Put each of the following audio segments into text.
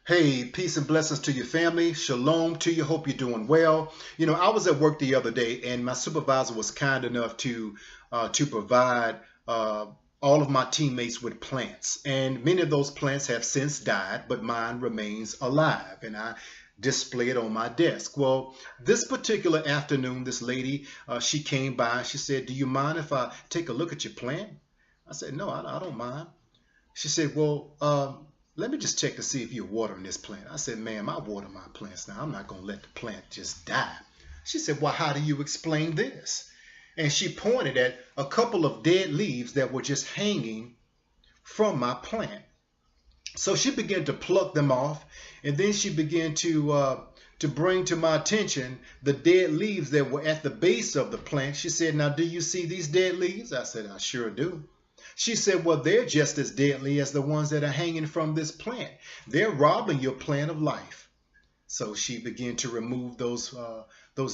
Hey, peace and blessings to your family. Shalom to you. Hope you're doing well. I was at work the other day, and my supervisor was kind enough to provide all of my teammates with plants. And many of those plants have since died, but mine remains alive, and I display it on my desk. Well, this particular afternoon, this lady, she came by and she said, "Do you mind if I take a look at your plant?" I said, "No, I don't mind." She said, "Well, let me just check to see if you're watering this plant." I said, "Ma'am, I water my plants now. I'm not going to let the plant just die." She said, "Well, how do you explain this?" And she pointed at a couple of dead leaves that were just hanging from my plant. So she began to pluck them off, and then she began to bring to my attention the dead leaves that were at the base of the plant. She said, "Now, do you see these dead leaves?" I said, "I sure do." She said, "Well, they're just as deadly as the ones that are hanging from this plant. They're robbing your plant of life." So she began to remove those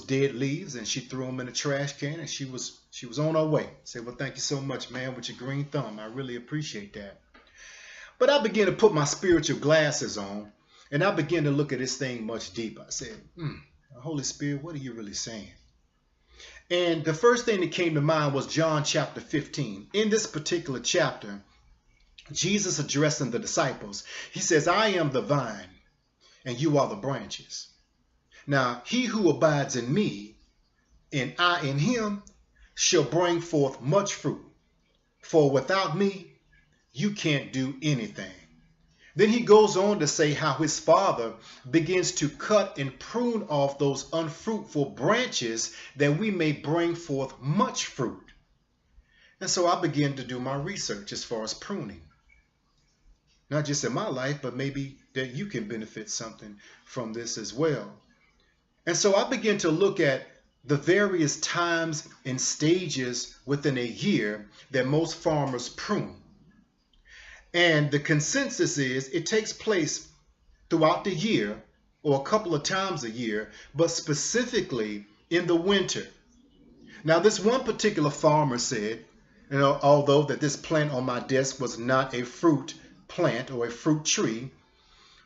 dead leaves, and she threw them in a trash can, and she was on her way. I said, "Well, thank you so much, man, with your green thumb. I really appreciate that." But I began to put my spiritual glasses on, and I began to look at this thing much deeper. I said, Holy Spirit, what are you really saying? And the first thing that came to mind was John chapter 15. In this particular chapter, Jesus addressing the disciples, he says, "I am the vine, and you are the branches. Now, he who abides in me, and I in him, shall bring forth much fruit. For without me, you can't do anything." Then he goes on to say how his Father begins to cut and prune off those unfruitful branches that we may bring forth much fruit. And so I began to do my research as far as pruning. Not just in my life, but maybe that you can benefit something from this as well. And so I began to look at the various times and stages within a year that most farmers prune. And the consensus is it takes place throughout the year or a couple of times a year, but specifically in the winter. Now, this one particular farmer said, although that this plant on my desk was not a fruit plant or a fruit tree,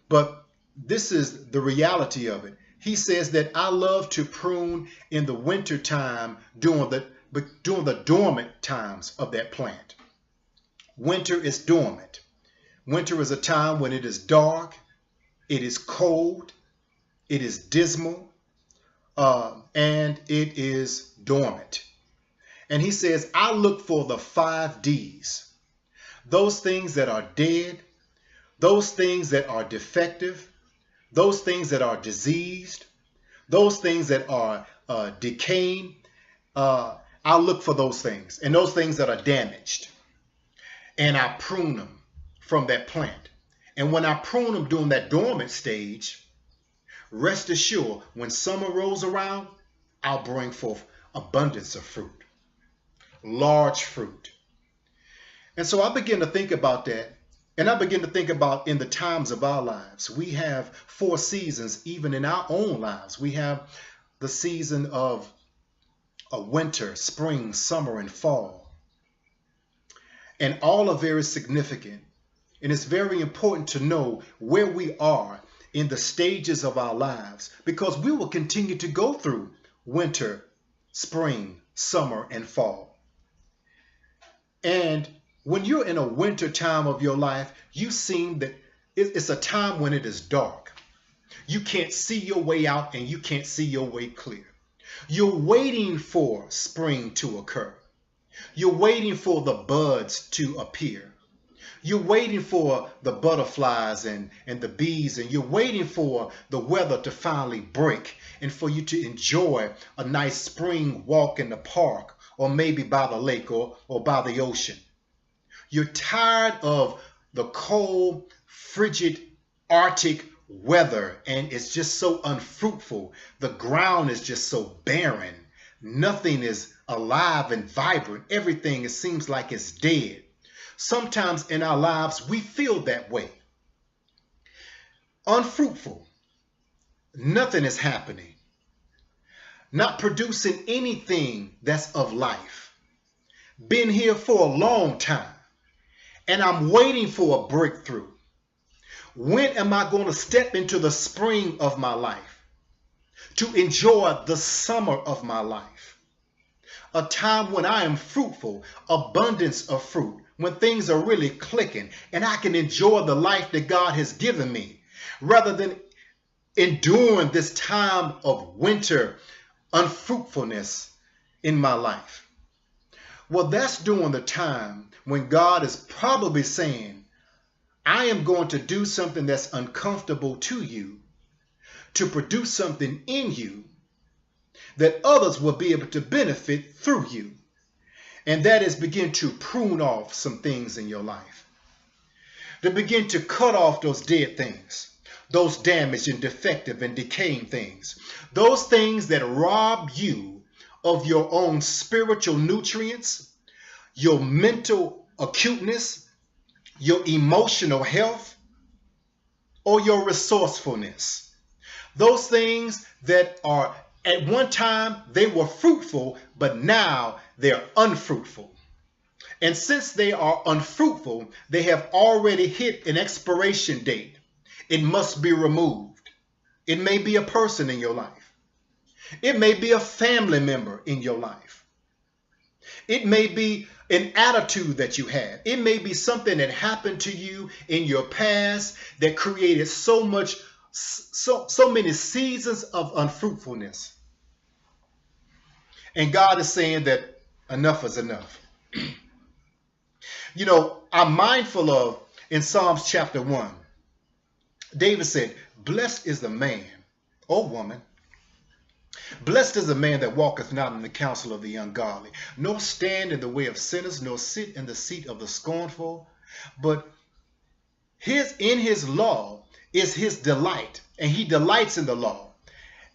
but this is the reality of it. He says that I love to prune in the winter time during the dormant times of that plant. Winter is dormant. Winter is a time when it is dark, it is cold, it is dismal, and it is dormant. And he says, I look for the 5 Ds. Those things that are dead, those things that are defective, those things that are diseased, those things that are decaying. I look for those things, and those things that are damaged. And I prune them from that plant. And when I prune them during that dormant stage, rest assured, when summer rolls around, I'll bring forth abundance of fruit, large fruit. And so I begin to think about that. And I begin to think about in the times of our lives, we have 4 seasons, even in our own lives. We have the season of winter, spring, summer, and fall. And all are very significant. And it's very important to know where we are in the stages of our lives, because we will continue to go through winter, spring, summer, and fall. And when you're in a winter time of your life, you seem that it's a time when it is dark. You can't see your way out, and you can't see your way clear. You're waiting for spring to occur. You're waiting for the buds to appear. You're waiting for the butterflies and the bees, and you're waiting for the weather to finally break and for you to enjoy a nice spring walk in the park, or maybe by the lake or by the ocean. You're tired of the cold, frigid, Arctic weather, and it's just so unfruitful. The ground is just so barren. Nothing is alive and vibrant. Everything, it seems like it's dead. Sometimes in our lives, we feel that way. Unfruitful. Nothing is happening. Not producing anything that's of life. Been here for a long time, and I'm waiting for a breakthrough. When am I going to step into the spring of my life to enjoy the summer of my life? A time when I am fruitful, abundance of fruit, when things are really clicking and I can enjoy the life that God has given me rather than enduring this time of winter unfruitfulness in my life. Well, that's during the time when God is probably saying, I am going to do something that's uncomfortable to you to produce something in you that others will be able to benefit through you. And that is begin to prune off some things in your life. To begin to cut off those dead things, those damaged and defective and decaying things, those things that rob you of your own spiritual nutrients, your mental acuteness, your emotional health, or your resourcefulness. Those things that are at one time they were fruitful, but now they're unfruitful. And since they are unfruitful, they have already hit an expiration date. It must be removed. It may be a person in your life. It may be a family member in your life. It may be an attitude that you had. It may be something that happened to you in your past that created so many seasons of unfruitfulness. And God is saying that enough is enough. You know, I'm mindful of in Psalms chapter 1, David said, blessed is the man, or woman, blessed is the man that walketh not in the counsel of the ungodly, nor stand in the way of sinners, nor sit in the seat of the scornful, but in his law is his delight, and he delights in the law.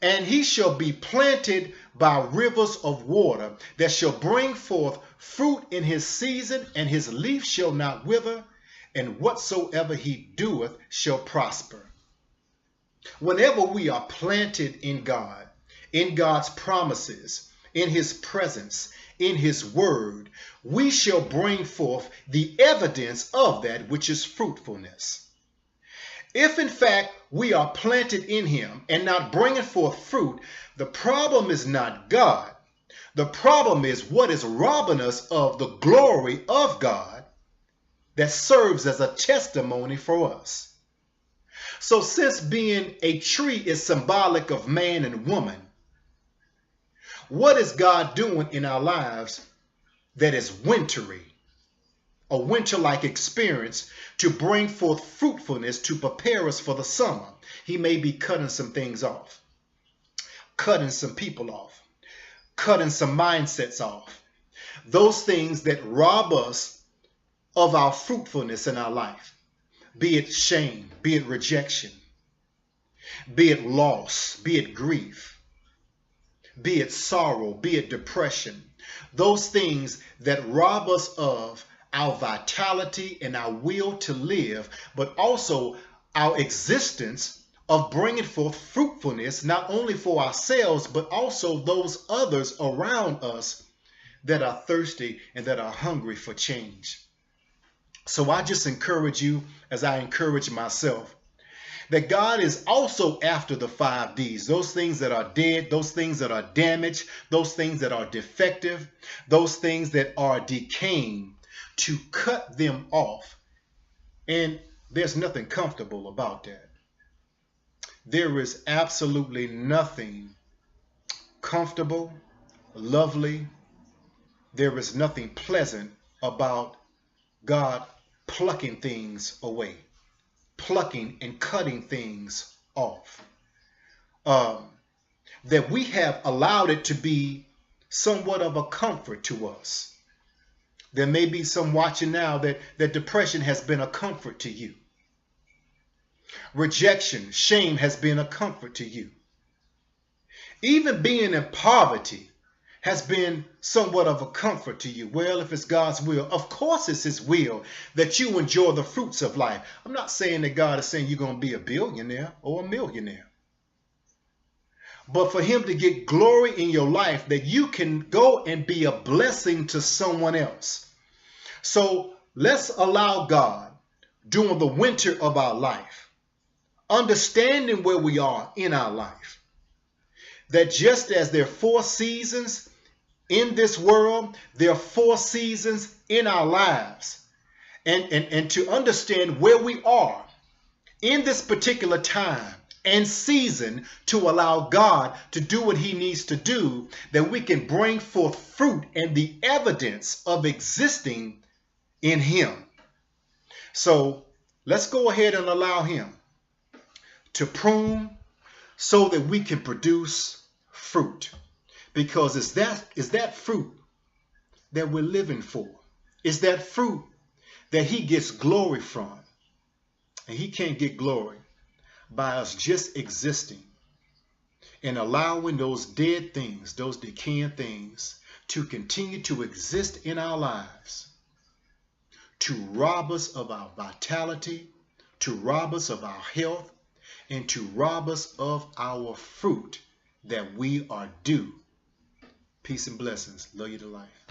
And he shall be planted by rivers of water that shall bring forth fruit in his season, and his leaf shall not wither, and whatsoever he doeth shall prosper. Whenever we are planted in God, in God's promises, in his presence, in his word, we shall bring forth the evidence of that which is fruitfulness. If in fact we are planted in him and not bringing forth fruit, the problem is not God. The problem is what is robbing us of the glory of God that serves as a testimony for us. So since being a tree is symbolic of man and woman, what is God doing in our lives that is wintry? A winter-like experience to bring forth fruitfulness to prepare us for the summer. He may be cutting some things off, cutting some people off, cutting some mindsets off. Those things that rob us of our fruitfulness in our life, be it shame, be it rejection, be it loss, be it grief, be it sorrow, be it depression. Those things that rob us of our vitality and our will to live, but also our existence of bringing forth fruitfulness, not only for ourselves, but also those others around us that are thirsty and that are hungry for change. So I just encourage you, as I encourage myself, that God is also after the 5 Ds, those things that are dead, those things that are damaged, those things that are defective, those things that are decaying, to cut them off. And there's nothing comfortable about that. There is absolutely nothing comfortable, lovely. There is nothing pleasant about God plucking things away, plucking and cutting things off. That we have allowed it to be somewhat of a comfort to us. There may be some watching now that depression has been a comfort to you. Rejection, shame has been a comfort to you. Even being in poverty has been somewhat of a comfort to you. Well, if it's God's will, of course it's his will that you enjoy the fruits of life. I'm not saying that God is saying you're going to be a billionaire or a millionaire. But for him to get glory in your life, that you can go and be a blessing to someone else. So let's allow God during the winter of our life understanding where we are in our life. That just as there are 4 seasons in this world, there are 4 seasons in our lives. And to understand where we are in this particular time and season, to allow God to do what he needs to do, that we can bring forth fruit and the evidence of existing in him. So let's go ahead and allow him to prune so that we can produce fruit, because it's that fruit that we're living for. It's that fruit that he gets glory from, and he can't get glory by us just existing and allowing those dead things, those decaying things, to continue to exist in our lives, to rob us of our vitality, to rob us of our health, and to rob us of our fruit that we are due. Peace and blessings. Love you to life.